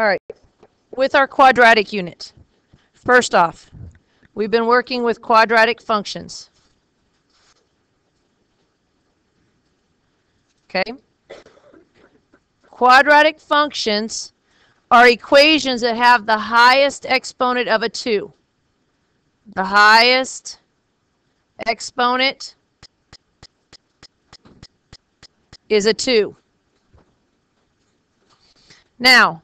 All right, with our quadratic unit, first off, we've been working with quadratic functions. Okay? Quadratic functions are equations that have the highest exponent of a 2. The highest exponent is a 2. Now,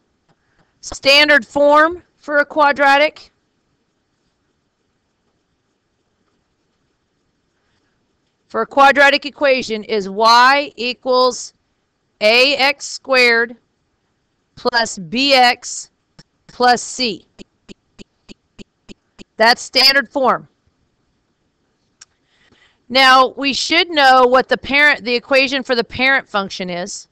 standard form for a quadratic. For a quadratic equation is y equals ax squared plus bx plus c. That's standard form. Now, we should know what the equation for the parent function is.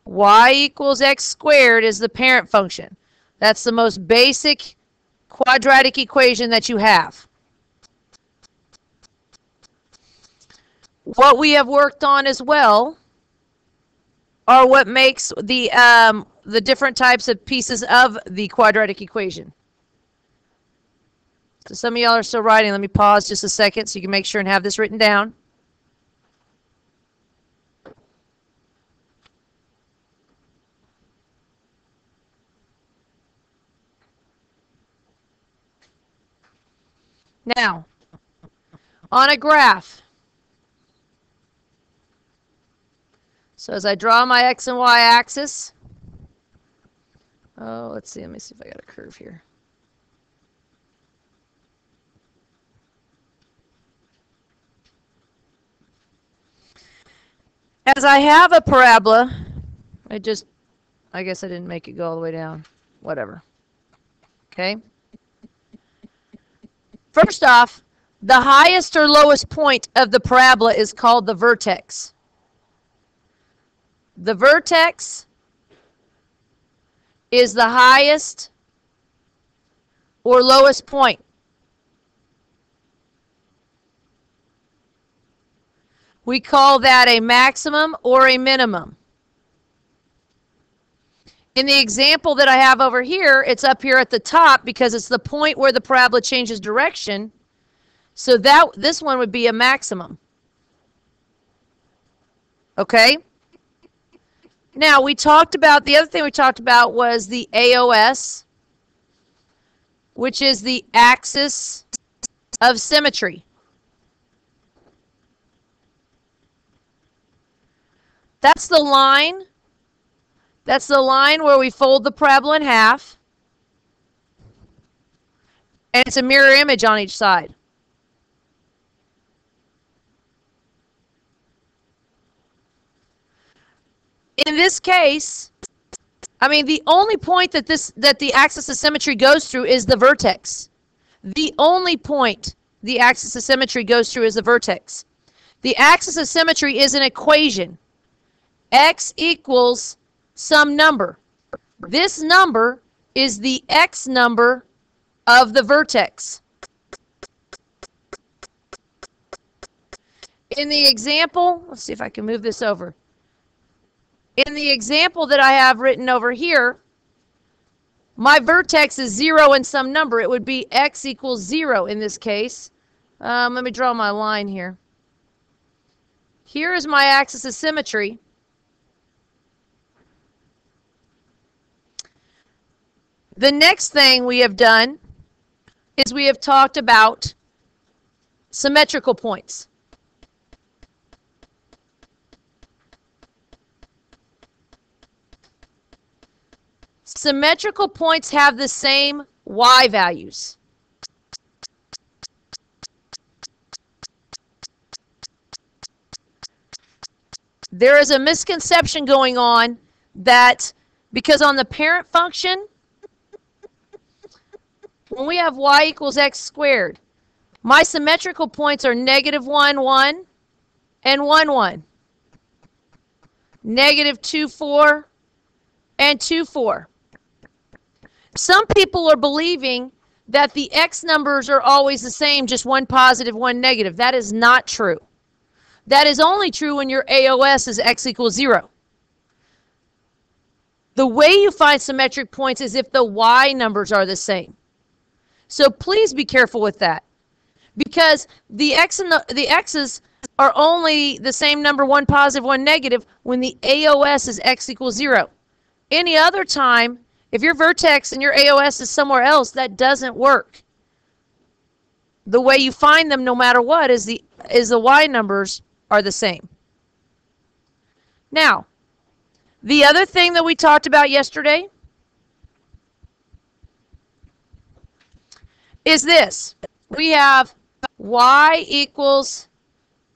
Y equals x squared is the parent function. That's the most basic quadratic equation that you have. What we have worked on as well are what makes the different types of pieces of the quadratic equation. So some of y'all are still writing. Let me pause just a second so you can make sure and have this written down. Now, on a graph, so as I draw my x and y axis, let's see, let me see if I got a curve here. As I have a parabola, I guess I didn't make it go all the way down. Whatever. Okay? First off, the highest or lowest point of the parabola is called the vertex. The vertex is the highest or lowest point. We call that a maximum or a minimum. In the example that I have over here, it's up here at the top because it's the point where the parabola changes direction. So this one would be a maximum. Okay? Now, the other thing we talked about was the AOS, which is the Axis of Symmetry. That's the line. That's the line where we fold the parabola in half. And it's a mirror image on each side. In this case, the only point that the axis of symmetry goes through is the vertex. The only point the axis of symmetry goes through is the vertex. The axis of symmetry is an equation. X equals some number. This number is the x number of the vertex. In the example, let's see if I can move this over. In the example that I have written over here, my vertex is 0 and some number. It would be x equals 0 in this case. Let me draw my line here. Here is my axis of symmetry. The next thing we have done is we have talked about symmetrical points. Symmetrical points have the same y values. There is a misconception going on that because on the parent function, when we have y equals x squared, my symmetrical points are -1, 1, and 1, 1. -2, 4, and 2, 4. Some people are believing that the x numbers are always the same, just one positive, one negative. That is not true. That is only true when your AOS is x equals 0. The way you find symmetric points is if the y numbers are the same. So please be careful with that, because the x and the x's are only the same number, one positive, one negative, when the AOS is x equals 0. Any other time, if your vertex and your AOS is somewhere else, that doesn't work. The way you find them, no matter what, is the y numbers are the same. Now, the other thing that we talked about yesterday is this. We have y equals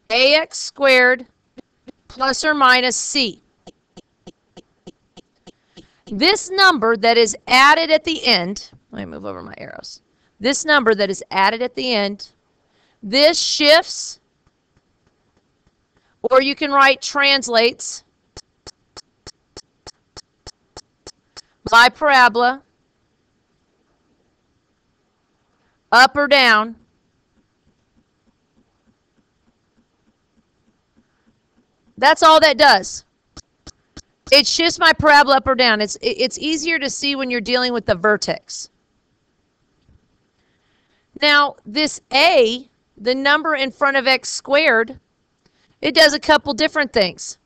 ax squared plus or minus c. This number that is added at the end, let me move over my arrows. This number that is added at the end, this shifts, or you can write translates, my parabola up or down That's all that does. It shifts my parabola up or down. It's easier to see when you're dealing with the vertex. Now, this a, the number in front of x squared, it does a couple different things.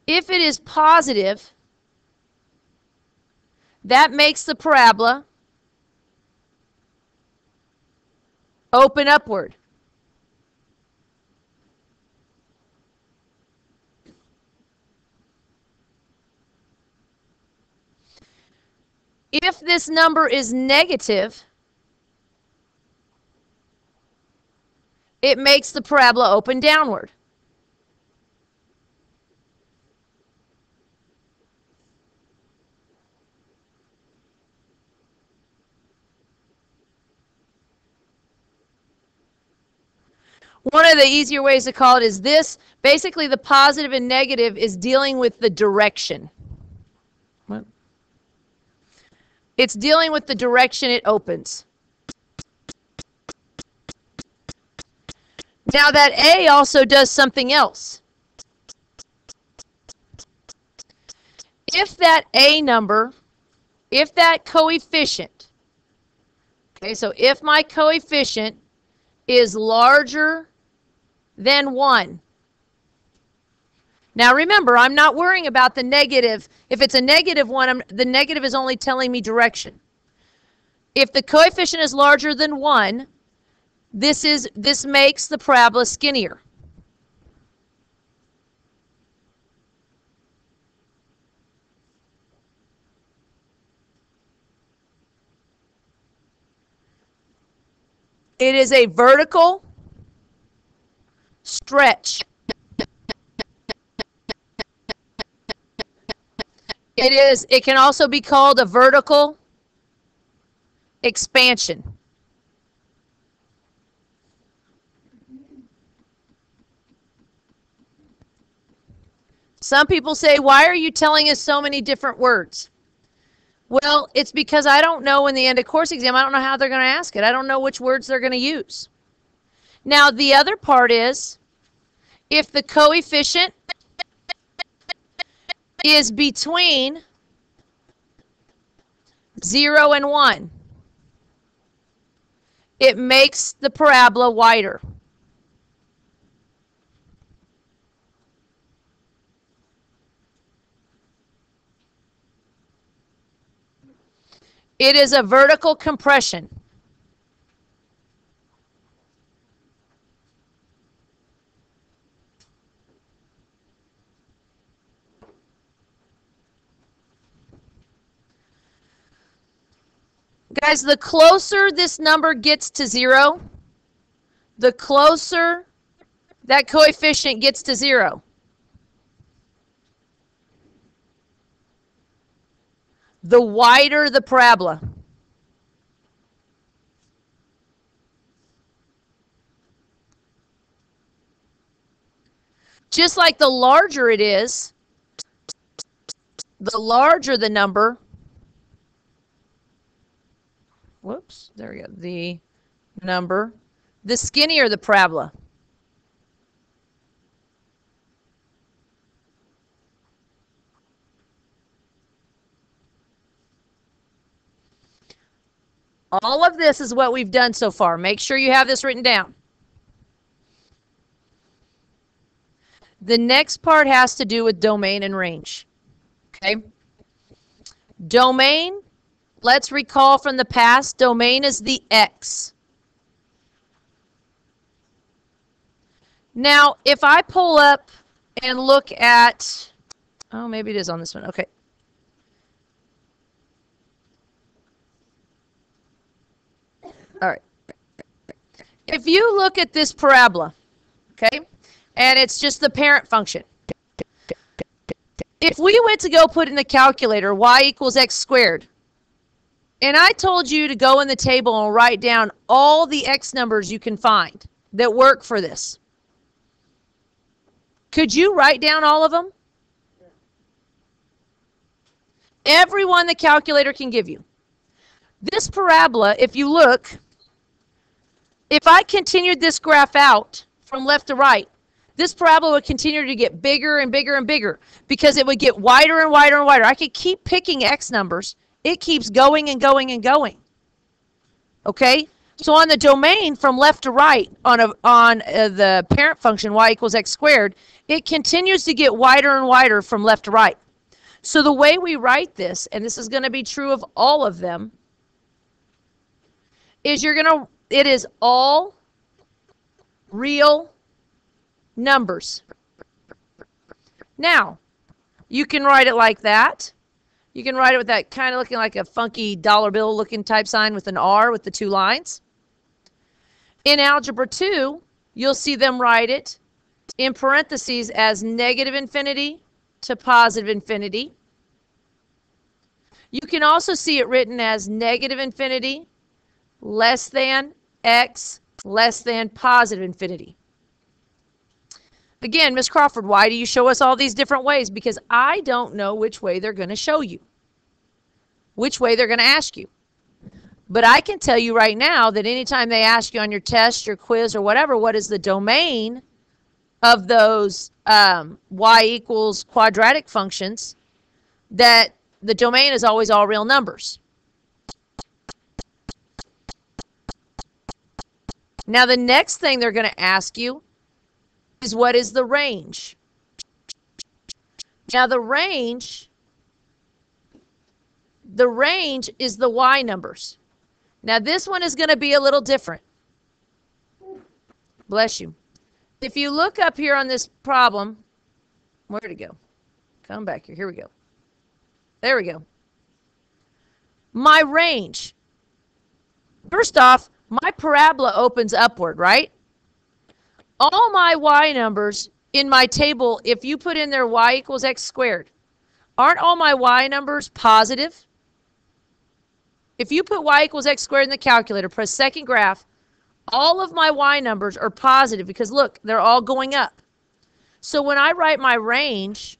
If it is positive, that makes the parabola open upward. If this number is negative, it makes the parabola open downward. One of the easier ways to call it is this. Basically, the positive and negative is dealing with the direction. What? It's dealing with the direction it opens. Now that A also does something else. If that A number, if that coefficient, okay, so if my coefficient is larger than 1. Now remember, I'm not worrying about the negative. If it's a negative 1, the negative is only telling me direction. If the coefficient is larger than 1, this makes the parabola skinnier. It is a vertical stretch. It can also be called a vertical expansion. Some people say, why are you telling us so many different words? Well, it's because I don't know in the end of course exam, I don't know how they're going to ask it. I don't know which words they're going to use. Now, the other part is, if the coefficient is between 0 and 1, it makes the parabola wider. It is a vertical compression. Guys, the closer this number gets to 0, the closer that coefficient gets to 0. The wider the parabola. Just like the larger it is, the larger the number, whoops, there we go, the number, the skinnier the parabola. All of this is what we've done so far. Make sure you have this written down. The next part has to do with domain and range. Okay? Domain, let's recall from the past, domain is the X. Now, if I pull up and look at, oh, maybe it is on this one. Okay. All right. If you look at this parabola, okay, and it's just the parent function. If we went to go put in the calculator y equals x squared, and I told you to go in the table and write down all the x numbers you can find that work for this, could you write down all of them? Every one the calculator can give you. This parabola, if you look, if I continued this graph out from left to right, this parabola would continue to get bigger and bigger and bigger because it would get wider and wider and wider. I could keep picking x numbers. It keeps going and going and going. Okay? So on the domain from left to right on the parent function y equals x squared, it continues to get wider and wider from left to right. So the way we write this, and this is going to be true of all of them, is it is all real numbers. Now, you can write it like that. You can write it with that kind of looking like a funky dollar bill looking type sign with an R with the two lines. In Algebra 2, you'll see them write it in parentheses as negative infinity to positive infinity. You can also see it written as negative infinity less than x less than positive infinity. Again, Ms. Crawford, why do you show us all these different ways? Because I don't know which way they're going to show you, which way they're going to ask you. But I can tell you right now that anytime they ask you on your test, your quiz, or whatever, what is the domain of those y equals quadratic functions, that the domain is always all real numbers. Now, the next thing they're going to ask you is what is the range? Now, the range is the y numbers. Now, this one is going to be a little different. Bless you. If you look up here on this problem, where'd it go? Come back here. Here we go. There we go. My range. First off, my parabola opens upward, right? All my y numbers in my table, if you put in there y equals x squared, aren't all my y numbers positive? If you put y equals x squared in the calculator, press second graph, all of my y numbers are positive because, look, they're all going up. So when I write my range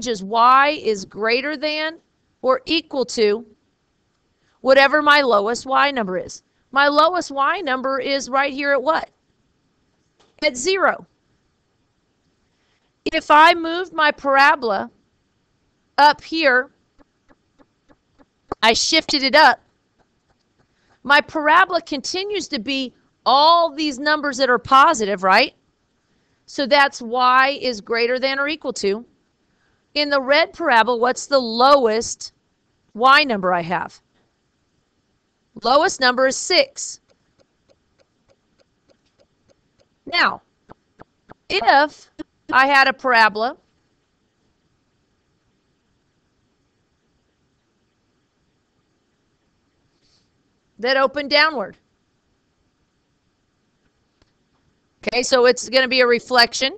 is y is greater than or equal to whatever my lowest y number is. My lowest y number is right here at what? At 0. If I moved my parabola up here, I shifted it up, my parabola continues to be all these numbers that are positive, right? So that's y is greater than or equal to. In the red parabola, what's the lowest y number I have? Lowest number is 6. Now, if I had a parabola that opened downward. Okay, so it's going to be a reflection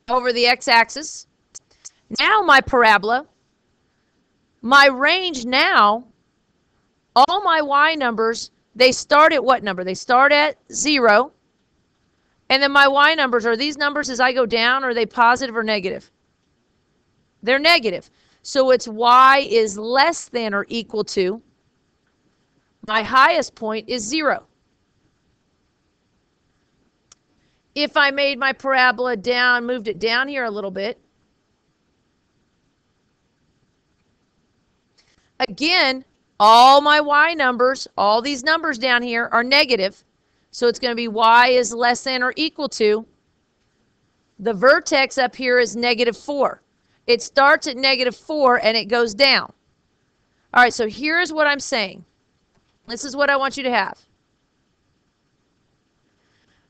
over the x-axis. Now my parabola, my range now, all my y numbers, they start at what number? They start at 0. And then my y numbers, are these numbers as I go down, are they positive or negative? They're negative. So it's y is less than or equal to, my highest point is 0. If I made my parabola down, moved it down here a little bit, again, all my y numbers, all these numbers down here are negative. So it's going to be y is less than or equal to. The vertex up here is -4. It starts at -4 and it goes down. All right, so here's what I'm saying. This is what I want you to have.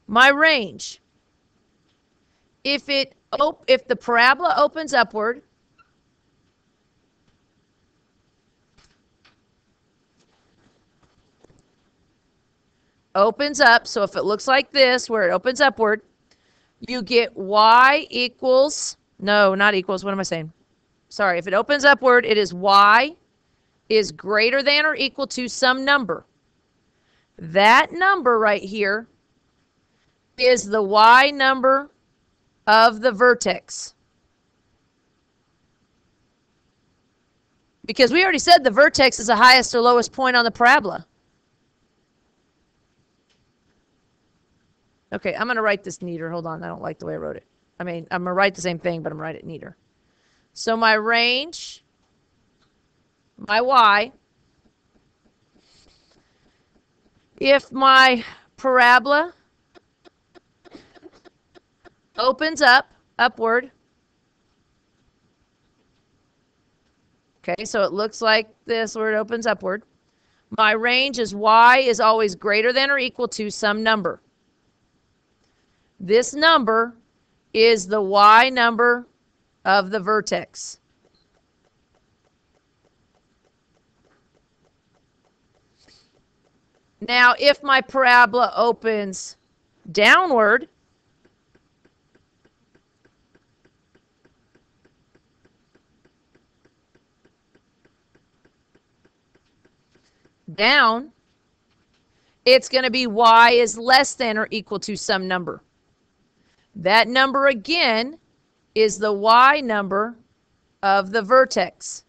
My range, if the parabola opens upward, opens up, so if it looks like this, where it opens upward, you get y equals, no, not equals, what am I saying? Sorry, if it opens upward, it is y is greater than or equal to some number. That number right here is the y number of the vertex. Because we already said the vertex is the highest or lowest point on the parabola. Okay, I'm going to write this neater. Hold on, I don't like the way I wrote it. I mean, I'm going to write the same thing, but I'm going to write it neater. So my range, my y, if my parabola opens upward. Okay, so it looks like this where it opens upward. My range is y is always greater than or equal to some number. This number is the y number of the vertex. Now, if my parabola opens downward, down, it's going to be y is less than or equal to some number. That number again is the y number of the vertex.